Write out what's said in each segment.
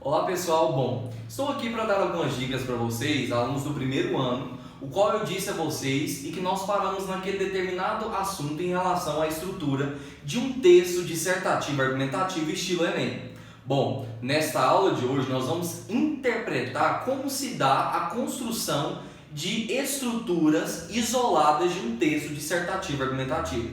Olá pessoal, bom, estou aqui para dar algumas dicas para vocês, alunos do primeiro ano, o qual eu disse a vocês e que nós paramos naquele determinado assunto em relação à estrutura de um texto dissertativo argumentativo estilo Enem. Bom, nesta aula de hoje nós vamos interpretar como se dá a construção de estruturas isoladas de um texto dissertativo argumentativo.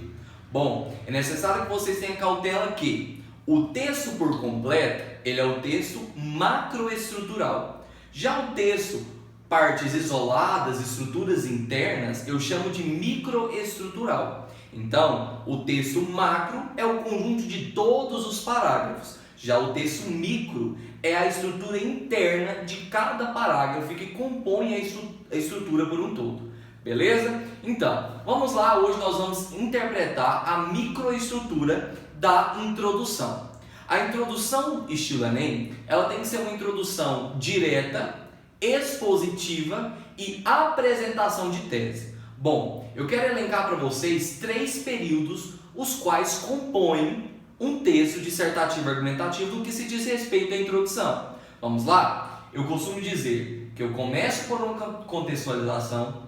Bom, é necessário que vocês tenham cautela que o texto por completo, ele é o texto macroestrutural. Já o texto, partes isoladas, estruturas internas, eu chamo de microestrutural. Então, o texto macro é o conjunto de todos os parágrafos. Já o texto micro é a estrutura interna de cada parágrafo que compõe a estrutura por um todo. Beleza? Então, vamos lá, hoje nós vamos interpretar a microestrutura da introdução. A introdução estilo Enem, ela tem que ser uma introdução direta, expositiva e apresentação de tese. Bom, eu quero elencar para vocês 3 períodos os quais compõem um texto dissertativo argumentativo no que se diz respeito à introdução. Vamos lá? Eu costumo dizer que eu começo por uma contextualização,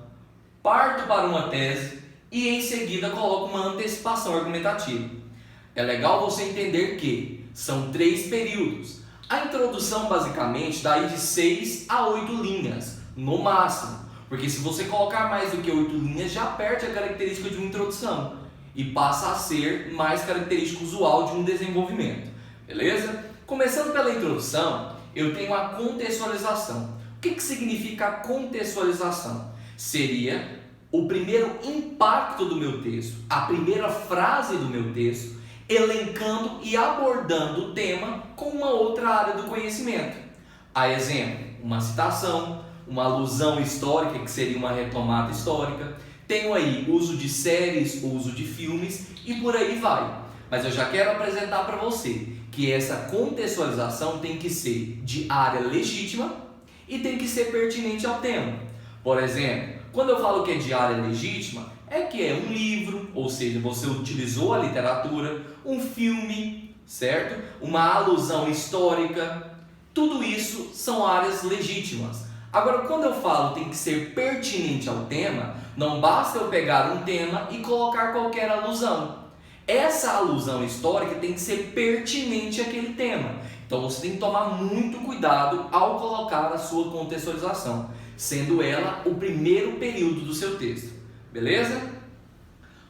parto para uma tese e em seguida coloco uma antecipação argumentativa. É legal você entender que são 3 períodos. A introdução basicamente dá de 6 a 8 linhas, no máximo. Porque se você colocar mais do que 8 linhas, já perde a característica de uma introdução e passa a ser mais característico usual de um desenvolvimento. Beleza? Começando pela introdução, eu tenho a contextualização. O que significa a contextualização? Seria o primeiro impacto do meu texto, a primeira frase do meu texto, elencando e abordando o tema com uma outra área do conhecimento. A exemplo, uma citação, uma alusão histórica, que seria uma retomada histórica. Tenho aí uso de séries, uso de filmes e por aí vai. Mas eu já quero apresentar para você que essa contextualização tem que ser de área legítima e tem que ser pertinente ao tema. Por exemplo, quando eu falo que é de área legítima, é que é um livro, ou seja, você utilizou a literatura, um filme, certo? Uma alusão histórica, tudo isso são áreas legítimas. Agora, quando eu falo tem que ser pertinente ao tema, não basta eu pegar um tema e colocar qualquer alusão. Essa alusão histórica tem que ser pertinente àquele tema. Então você tem que tomar muito cuidado ao colocar a sua contextualização, sendo ela o primeiro período do seu texto. Beleza?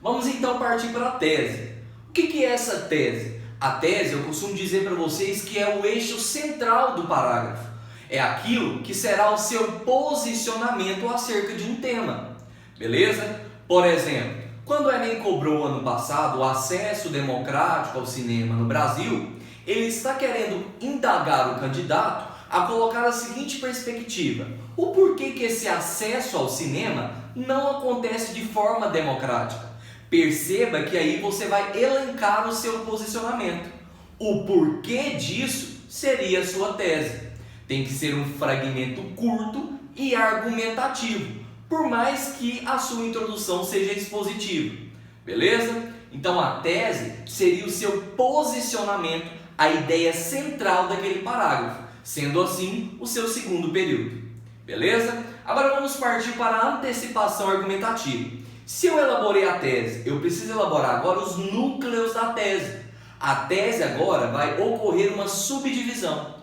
Vamos então partir para a tese. O que é essa tese? A tese, eu costumo dizer para vocês que é o eixo central do parágrafo. É aquilo que será o seu posicionamento acerca de um tema. Beleza? Por exemplo, quando o Enem cobrou ano passado o acesso democrático ao cinema no Brasil, ele está querendo indagar o candidato a colocar a seguinte perspectiva: o porquê que esse acesso ao cinema não acontece de forma democrática. Perceba que aí você vai elencar o seu posicionamento. O porquê disso seria a sua tese. Tem que ser um fragmento curto e argumentativo, por mais que a sua introdução seja expositiva. Beleza? Então a tese seria o seu posicionamento, a ideia central daquele parágrafo, sendo assim o seu segundo período. Beleza? Agora vamos partir para a antecipação argumentativa. Se eu elaborei a tese, eu preciso elaborar agora os núcleos da tese. A tese agora vai ocorrer uma subdivisão.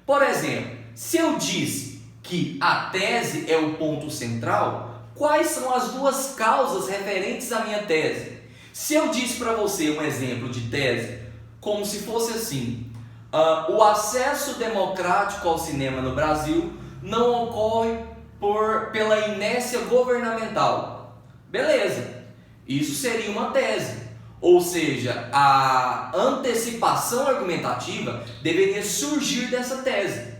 Por exemplo, se eu disse que a tese é o ponto central, quais são as 2 causas referentes à minha tese? Se eu disse para você um exemplo de tese, como se fosse assim: o acesso democrático ao cinema no Brasil não ocorre pela inércia governamental. Beleza, isso seria uma tese. Ou seja, a antecipação argumentativa deveria surgir dessa tese.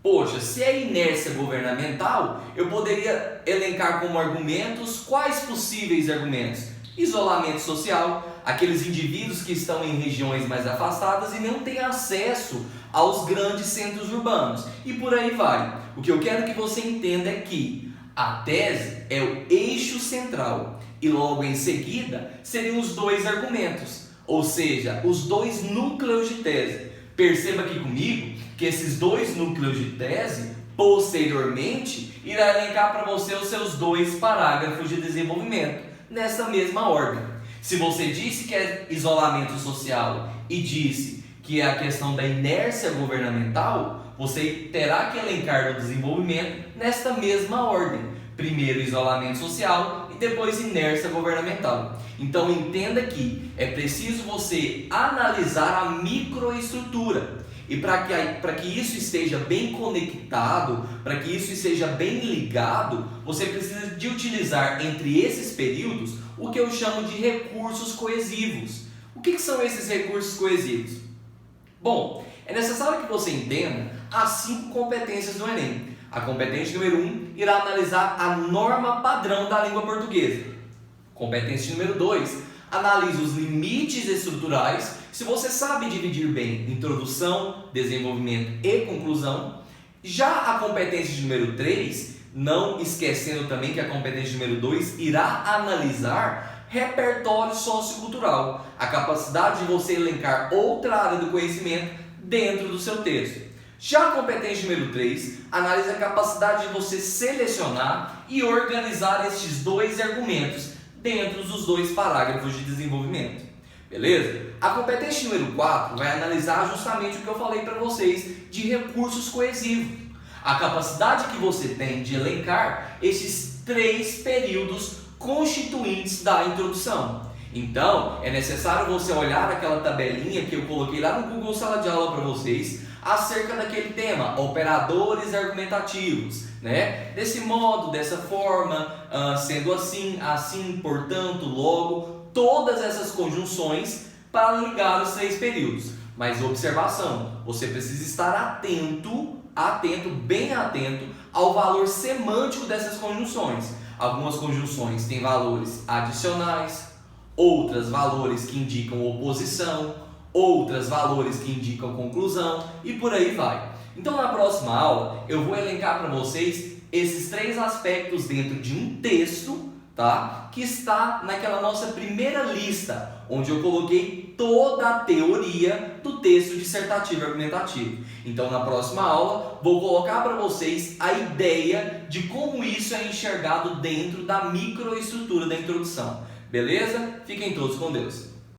Poxa, se é inércia governamental, eu poderia elencar como argumentos quais possíveis argumentos? Isolamento social, aqueles indivíduos que estão em regiões mais afastadas e não têm acesso aos grandes centros urbanos. E por aí vai. O que eu quero que você entenda é que a tese é o eixo central e logo em seguida seriam os 2 argumentos, ou seja, os 2 núcleos de tese. Perceba aqui comigo que esses dois núcleos de tese, posteriormente, irá elencar para você os seus 2 parágrafos de desenvolvimento, nessa mesma ordem. Se você disse que é isolamento social e disse que é a questão da inércia governamental, você terá que elencar no desenvolvimento nesta mesma ordem. Primeiro isolamento social e depois inércia governamental. Então entenda que é preciso você analisar a microestrutura. E para que isso esteja bem conectado, para que isso esteja bem ligado, você precisa de utilizar entre esses períodos o que eu chamo de recursos coesivos. O que são esses recursos coesivos? Bom, é necessário que você entenda as 5 competências do Enem. A competência número 1 irá analisar a norma padrão da língua portuguesa. Competência número 2 analisa os limites estruturais. Se você sabe dividir bem introdução, desenvolvimento e conclusão. Já a competência número 3, não esquecendo também que a competência número 2 irá analisar repertório sociocultural, a capacidade de você elencar outra área do conhecimento dentro do seu texto. Já a competência número 3 analisa a capacidade de você selecionar e organizar estes 2 argumentos dentro dos 2 parágrafos de desenvolvimento. Beleza? A competência número 4 vai analisar justamente o que eu falei para vocês de recursos coesivos. A capacidade que você tem de elencar esses 3 períodos constituintes da introdução. Então, é necessário você olhar aquela tabelinha que eu coloquei lá no Google Sala de Aula para vocês acerca daquele tema, operadores argumentativos, né? Desse modo, dessa forma, sendo assim, assim, portanto, logo, todas essas conjunções para ligar os 3 períodos. Mas observação, você precisa estar atento, bem atento ao valor semântico dessas conjunções. Algumas conjunções têm valores adicionais, outras valores que indicam oposição, outras valores que indicam conclusão e por aí vai. Então na próxima aula eu vou elencar para vocês esses 3 aspectos dentro de um texto, tá? Que está naquela nossa primeira lista, onde eu coloquei toda a teoria do texto dissertativo e argumentativo. Então na próxima aula vou colocar para vocês a ideia de como isso é enxergado dentro da microestrutura da introdução. Beleza? Fiquem todos com Deus.